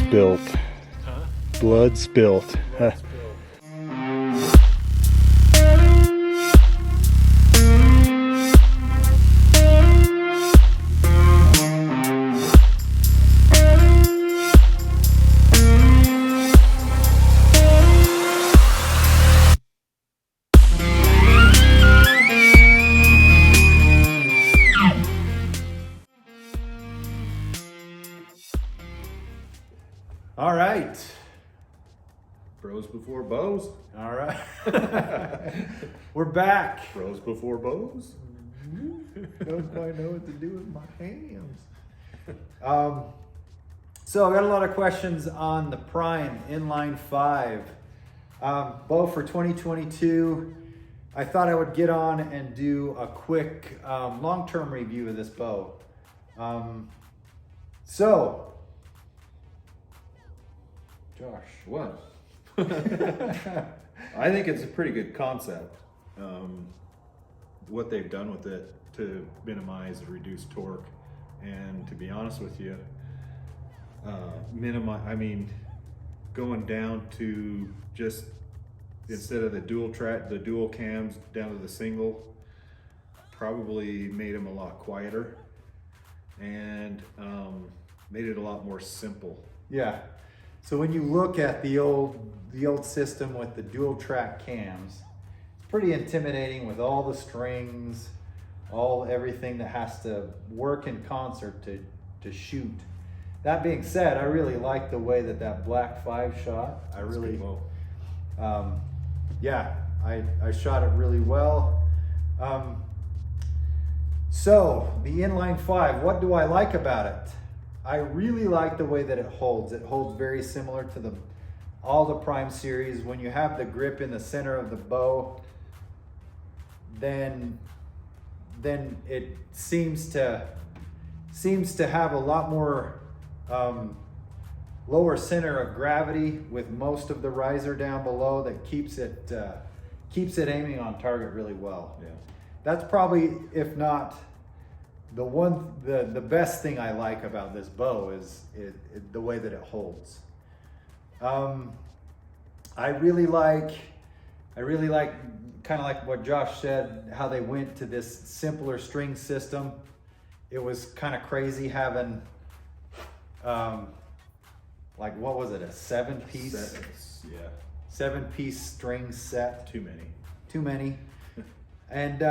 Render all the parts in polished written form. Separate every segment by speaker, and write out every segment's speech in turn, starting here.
Speaker 1: spilt.
Speaker 2: Huh?
Speaker 1: Blood spilt.
Speaker 2: All right.
Speaker 3: Bros before bows.
Speaker 2: All right. We're back.
Speaker 3: Bros before bows.
Speaker 2: Don't quite know what to do with my hands. So I got a lot of questions on the Prime Inline 5. Bow for 2022. I thought I would get on and do a quick long-term review of this bow. So, Josh.
Speaker 3: What? I think it's a pretty good concept. What they've done with it to minimize and reduce torque, and to be honest with you, going down to just instead of the dual cams down to the single, probably made them a lot quieter and made it a lot more simple.
Speaker 2: Yeah. So when you look at the old system with the dual track cams, it's pretty intimidating with all the strings, everything that has to work in concert to shoot. That being said, I really like the way that Black 5 shot. I shot it really well. So the Inline 5, what do I like about it? I really like the way that it holds. It holds very similar to all the Prime series. When you have the grip in the center of the bow, then it seems to have a lot more lower center of gravity with most of the riser down below that keeps it aiming on target really well.
Speaker 3: Yeah. That's
Speaker 2: probably, if not the best thing I like about this bow is the way that it holds. I really like kind of like what Josh said, how they went to this simpler string system. It was kind of crazy having like, what was it, a seven piece string set.
Speaker 3: Too many.
Speaker 2: And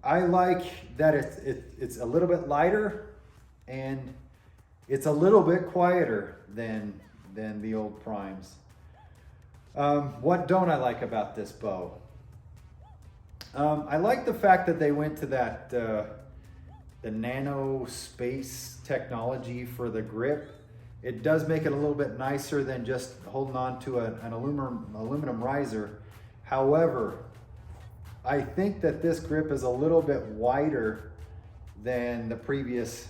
Speaker 2: I like that it's a little bit lighter and it's a little bit quieter than the old Primes. What don't I like about this bow? I like the fact that they went to the nano space technology for the grip. It does make it a little bit nicer than just holding on to an aluminum riser. However, I think that this grip is a little bit wider than the previous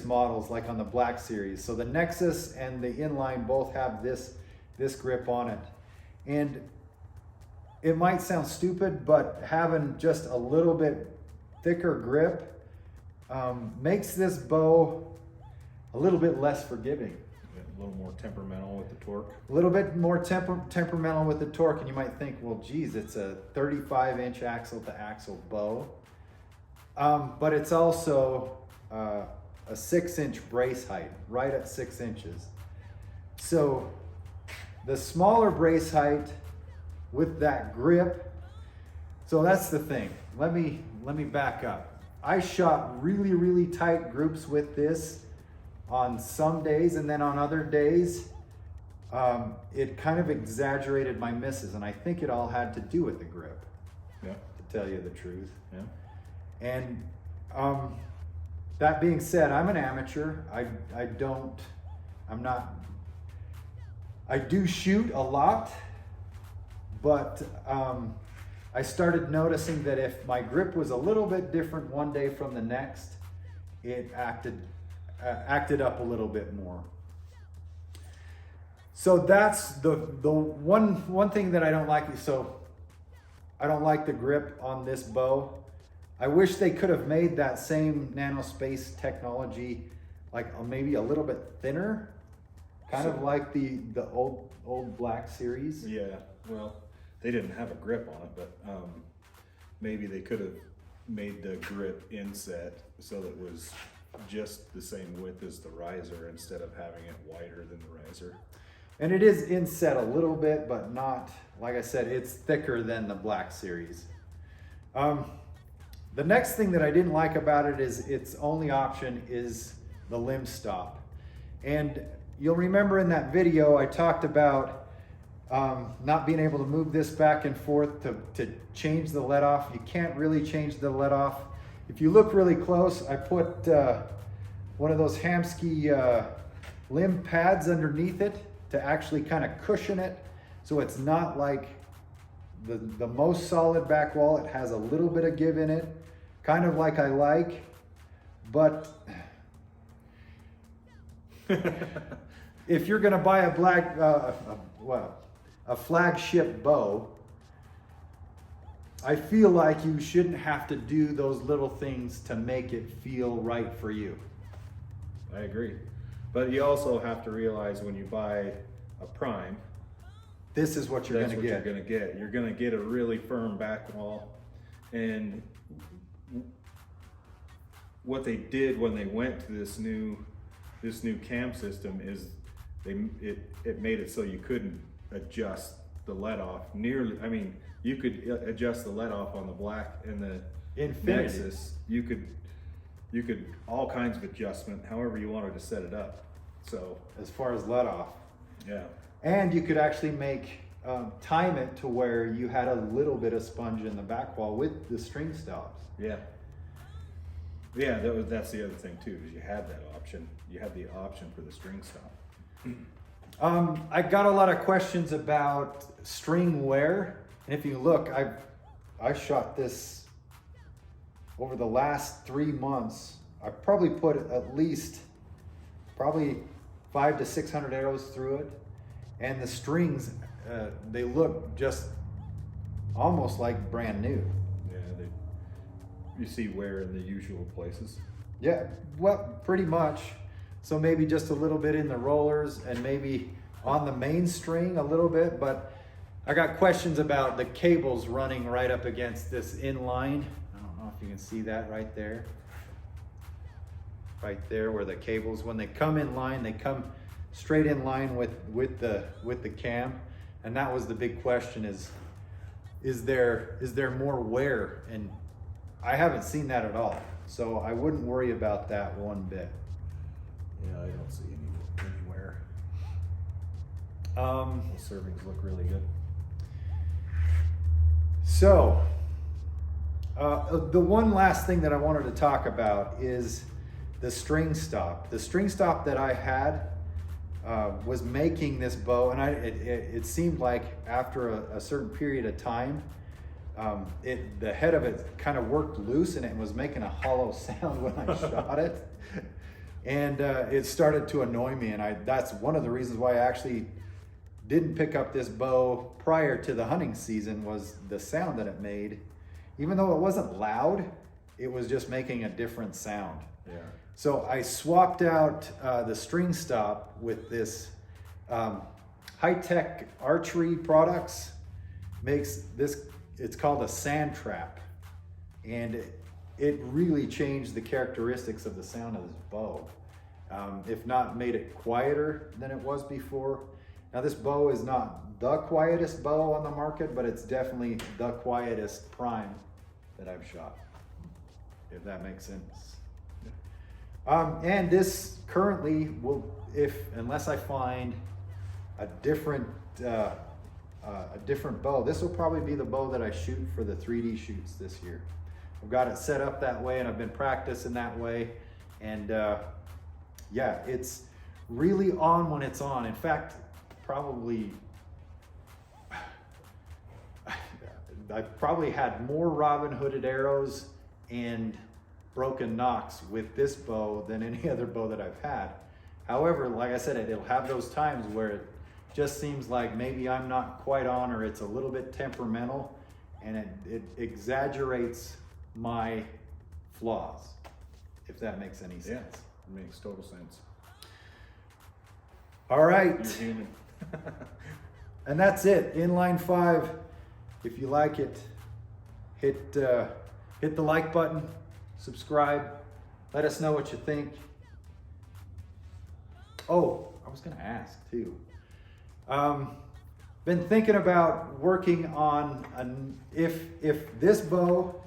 Speaker 2: models, like on the Black series. So the Nexus and the Inline both have this grip on it. And it might sound stupid, but having just a little bit thicker grip makes this bow a little bit less forgiving.
Speaker 3: A little more temperamental with the torque.
Speaker 2: A little bit more temperamental with the torque, and you might think, well, geez, it's a 35-inch axle-to-axle bow. But it's also a 6-inch brace height, right at 6 inches. So the smaller brace height with that grip, so that's the thing. Let me back up. I shot really, really tight groups with this on some days, and then on other days, it kind of exaggerated my misses, and I think it all had to do with the grip.
Speaker 3: Yeah.
Speaker 2: To tell you the truth.
Speaker 3: Yeah.
Speaker 2: And that being said, I'm an amateur. I do shoot a lot, but I started noticing that if my grip was a little bit different one day from the next, it acted up a little bit more. So that's the one thing that I don't like. So I don't like the grip on this bow. I wish they could have made that same nanospace technology like maybe a little bit thinner, Kind of like the old black series.
Speaker 3: Yeah, well, they didn't have a grip on it, but maybe they could have made the grip inset so that it was just the same width as the riser instead of having it wider than the riser.
Speaker 2: And it is inset a little bit, but not, like I said, it's thicker than the black series. The next thing that I didn't like about it is its only option is the limb stop. And you'll remember in that video I talked about not being able to move this back and forth to change the let off. You can't really change the let off. If you look really close, I put one of those Hamsky limb pads underneath it to actually kind of cushion it, so it's not like the most solid back wall. It has a little bit of give in it, kind of like I like, but if you're gonna buy a flagship bow, I feel like you shouldn't have to do those little things to make it feel right for you.
Speaker 3: I agree. But you also have to realize when you buy a prime,
Speaker 2: this is what you're
Speaker 3: that's
Speaker 2: gonna
Speaker 3: what
Speaker 2: get.
Speaker 3: you're gonna get. You're gonna get a really firm back wall. And what they did when they went to this new cam system is it made it so you couldn't adjust the let off nearly. I mean, you could adjust the let off on the black and the
Speaker 2: Infinity.
Speaker 3: Nexus. You could all kinds of adjustment, however you wanted to set it up. So
Speaker 2: As far as let off.
Speaker 3: yeah,
Speaker 2: And you could actually make, time it to where you had a little bit of sponge in the back wall with the string stops.
Speaker 3: yeah. That's the other thing too, is you had that option. You had the option for the string stop.
Speaker 2: I got a lot of questions about string wear. And if you look, I shot this over the last 3 months. I probably put at least probably 500 to 600 arrows through it. And the strings, they look just almost like brand new.
Speaker 3: Yeah, you see wear in the usual places.
Speaker 2: Yeah, well, pretty much. So maybe just a little bit in the rollers and maybe on the main string a little bit, but I got questions about the cables running right up against this inline. I don't know if you can see that right there. Right there where the cables, when they come in line, they come straight in line with the cam. And that was the big question is there more wear? And I haven't seen that at all. So I wouldn't worry about that one bit.
Speaker 3: Yeah, I don't see anywhere. The
Speaker 2: Um,
Speaker 3: servings look really good.
Speaker 2: So, the one last thing that I wanted to talk about is the string stop. The string stop that I had was making this bow, and it seemed like after a certain period of time, the head of it kind of worked loose and it was making a hollow sound when I shot it. And it started to annoy me, and that's one of the reasons why I actually didn't pick up this bow prior to the hunting season, was the sound that it made. Even though it wasn't loud, it was just making a different sound.
Speaker 3: Yeah.
Speaker 2: So I swapped out the string stop with this high-tech archery products. Makes this, it's called a sand trap. And it really changed the characteristics of the sound of this bow. If not made it quieter than it was before. Now this bow is not the quietest bow on the market, but it's definitely the quietest prime that I've shot, if that makes sense. And this currently will, unless I find a different bow, this will probably be the bow that I shoot for the 3D shoots this year. I've got it set up that way and I've been practicing that way. And yeah, it's really on when it's on. In fact, probably, I've probably had more Robin Hooded arrows and broken nocks with this bow than any other bow that I've had. However, like I said, it'll have those times where it just seems like maybe I'm not quite on, or it's a little bit temperamental, and it exaggerates my flaws, if that makes any sense.
Speaker 3: Yeah, it makes total sense.
Speaker 2: All right.
Speaker 3: You're human.
Speaker 2: And that's it. Inline 5. If you like it, hit the like button, subscribe. Let us know what you think. Oh, I was gonna ask too. Been thinking about working on if this bow,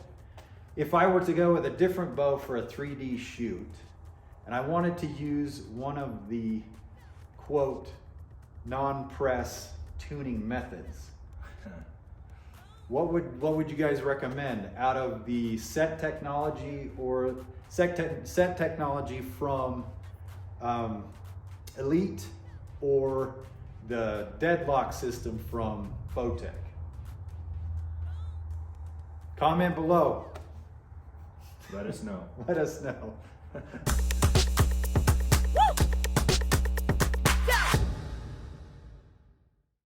Speaker 2: if I were to go with a different bow for a 3D shoot, and I wanted to use one of the quote non-press tuning methods, what would you guys recommend out of the set technology or set technology from Elite or the deadlock system from Bowtech? Comment below.
Speaker 3: Let us know.
Speaker 2: Let us know.